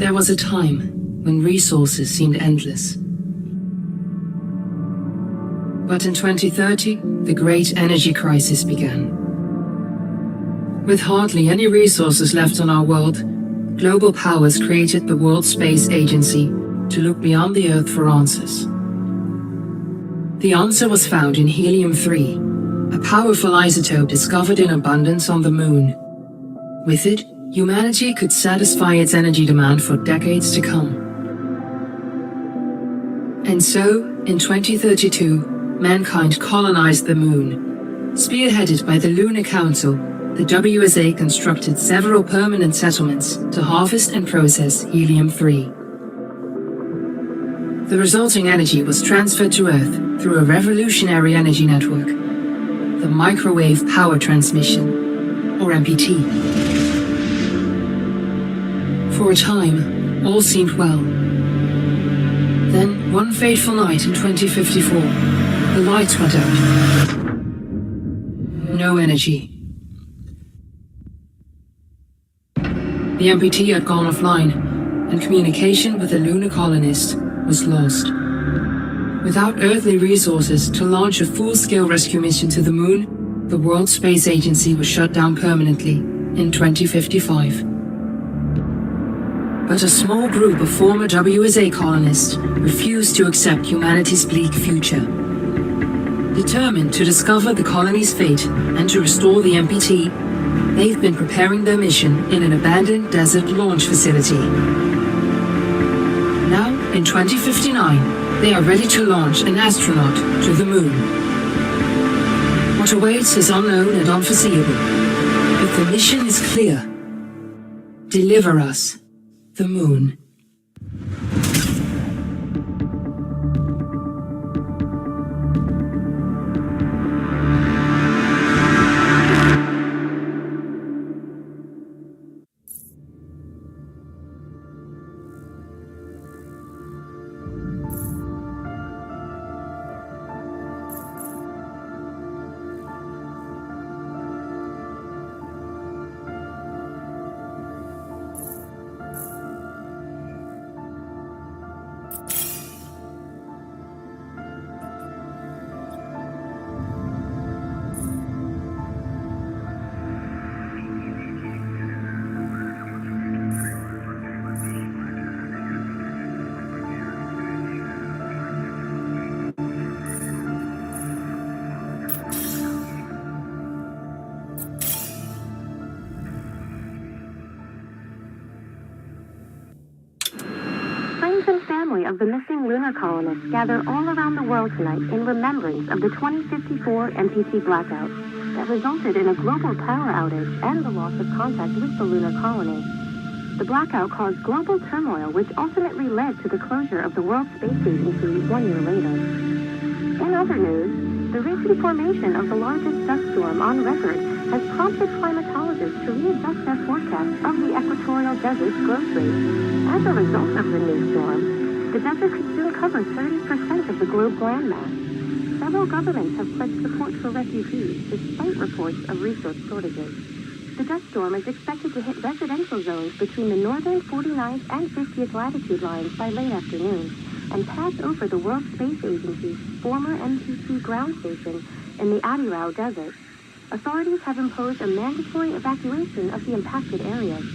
There was a time when resources seemed endless. But in 2030, the great energy crisis began. With hardly any resources left on our world, global powers created the World Space Agency to look beyond the Earth for answers. The answer was found in helium-3, a powerful isotope discovered in abundance on the Moon. With it, humanity could satisfy its energy demand for decades to come. And so, in 2032, mankind colonized the Moon. Spearheaded by the Lunar Council, the WSA constructed several permanent settlements to harvest and process helium-3. The resulting energy was transferred to Earth through a revolutionary energy network, the Microwave Power Transmission, or MPT. For a time, all seemed well. Then, one fateful night in 2054, the lights went out. No energy. The MPT had gone offline, and communication with the lunar colonist was lost. Without earthly resources to launch a full-scale rescue mission to the Moon, the World Space Agency was shut down permanently in 2055. But a small group of former WSA colonists refused to accept humanity's bleak future. Determined to discover the colony's fate and to restore the MPT, they've been preparing their mission in an abandoned desert launch facility. Now, in 2059, they are ready to launch an astronaut to the Moon. What awaits is unknown and unforeseeable, but the mission is clear. Deliver us the Moon. Of the missing lunar colonists gather all around the world tonight in remembrance of the 2054 MPT blackout that resulted in a global power outage and the loss of contact with the lunar colony. The blackout caused global turmoil, which ultimately led to the closure of the World Space Agency 1 year later. In other news, the recent formation of the largest dust storm on record has prompted climatologists to readjust their forecast of the equatorial desert's growth rate. As a result of the new storm, the desert could soon cover 30% of the globe's landmass. Several governments have pledged support for refugees, despite reports of resource shortages. The dust storm is expected to hit residential zones between the northern 49th and 50th latitude lines by late afternoon, and pass over the World Space Agency's former MPT ground station in the Adirau Desert. Authorities have imposed a mandatory evacuation of the impacted areas.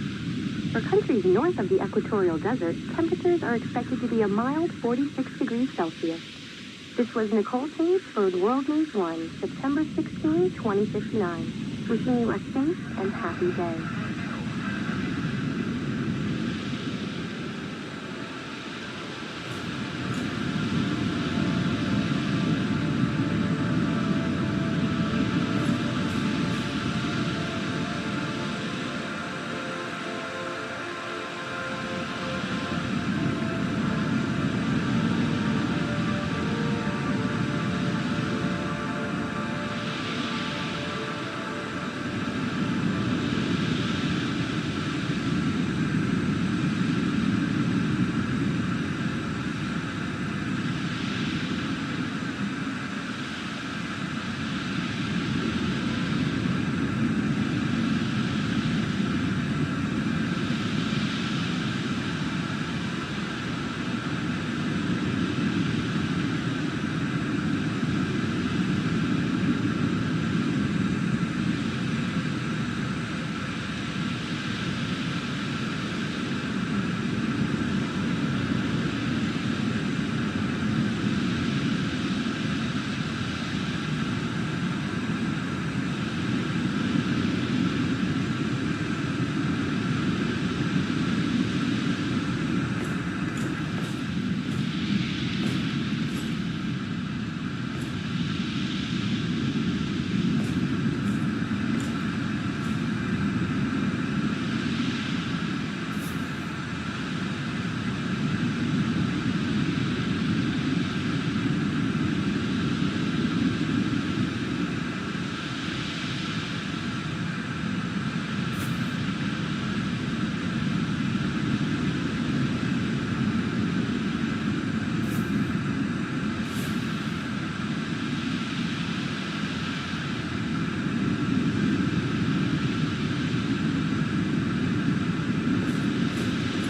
For countries north of the equatorial desert, temperatures are expected to be a mild 46 degrees Celsius. This was Nicole Taves for World News 1, September 16, 2059. Wishing you a safe and happy day.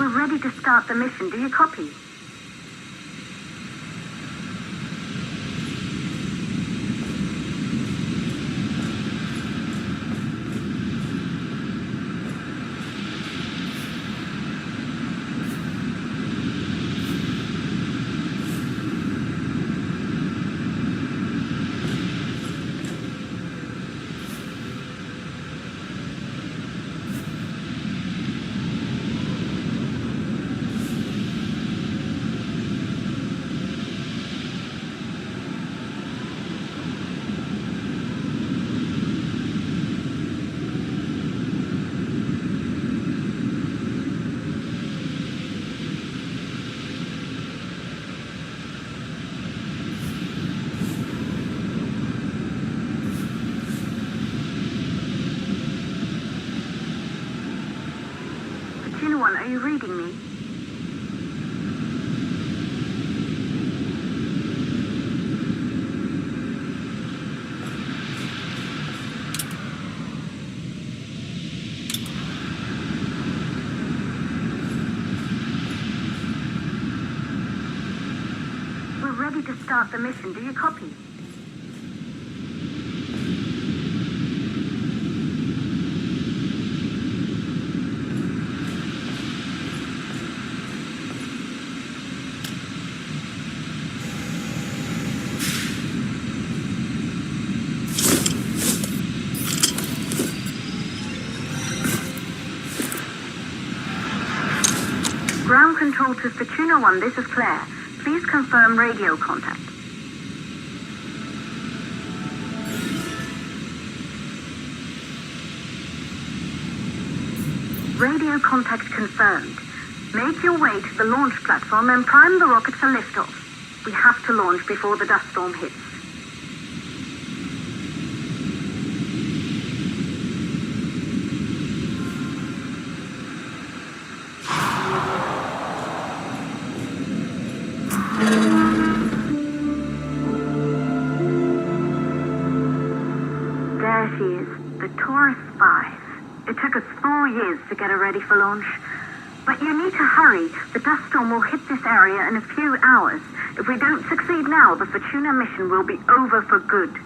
We're ready to start the mission. Do you copy? Are you reading me? We're ready to start the mission. Do you copy? Ground control to Fortuna 1, this is Claire. Please confirm radio contact. Radio contact confirmed. Make your way to the launch platform and prime the rocket for liftoff. We have to launch before the dust storm hits. There she is, the Taurus 5. It took us 4 years to get her ready for launch. But you need to hurry. The dust storm will hit this area in a few hours. If we don't succeed now, the Fortuna mission will be over for good.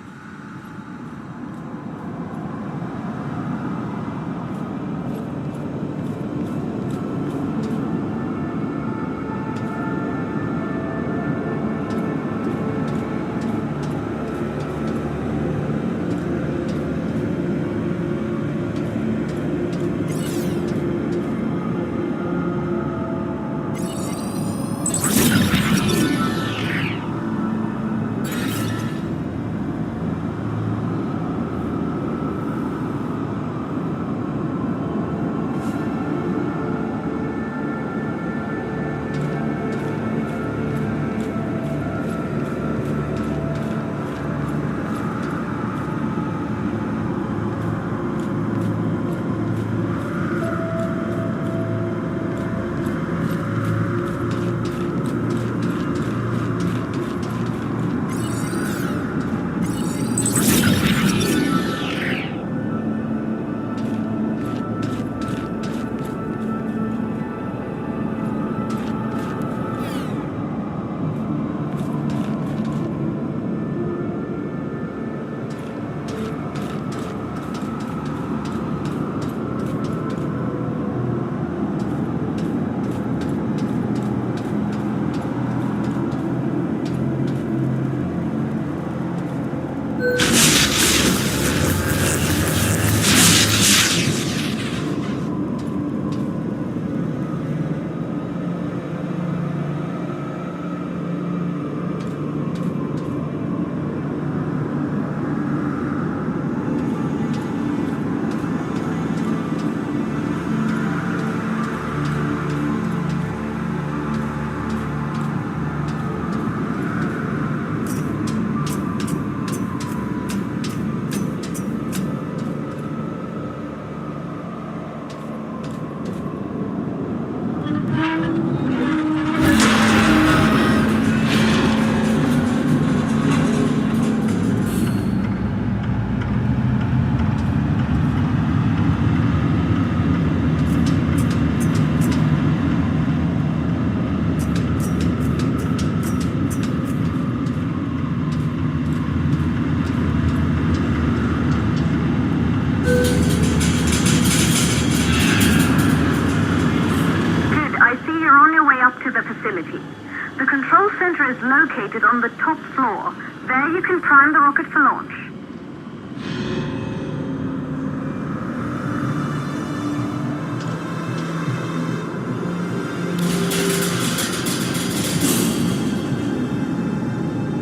center is located on the top floor. There you can prime the rocket for launch.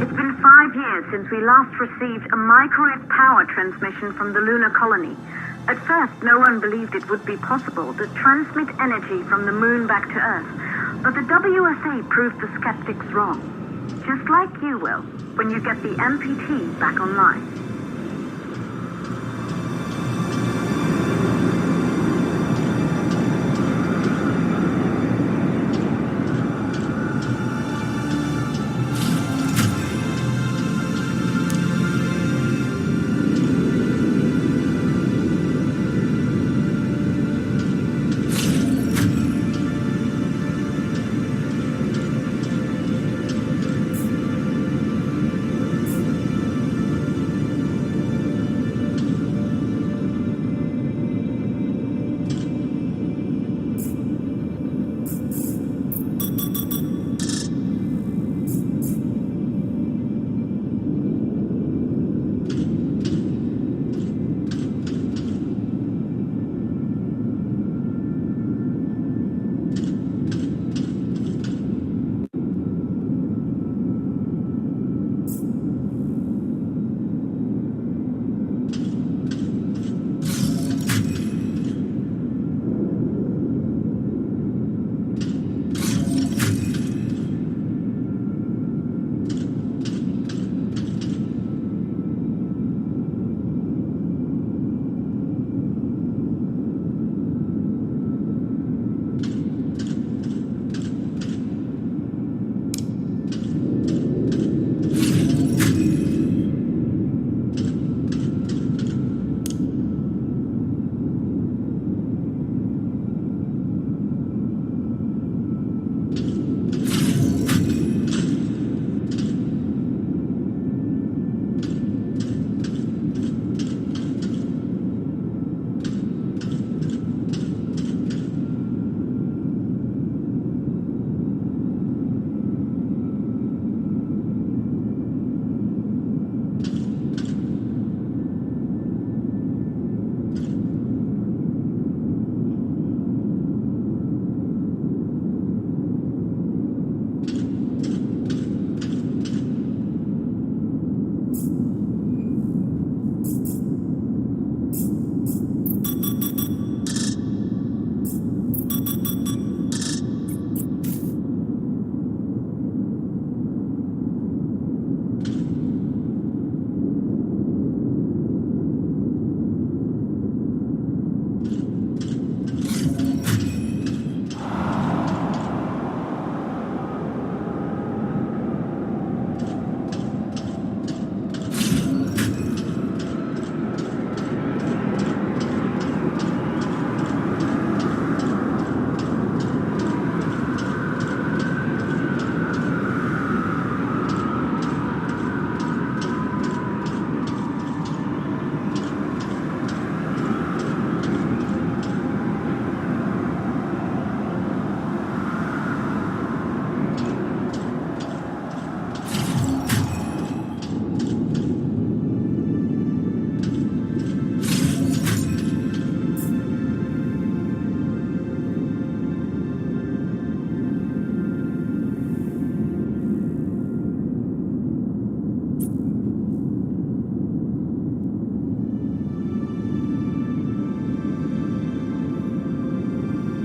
It's been 5 years since we last received a microwave power transmission from the lunar colony. At first, no one believed it would be possible to transmit energy from the moon back to Earth. But the WSA proved the skeptics wrong. Just like you will, when you get the MPT back online.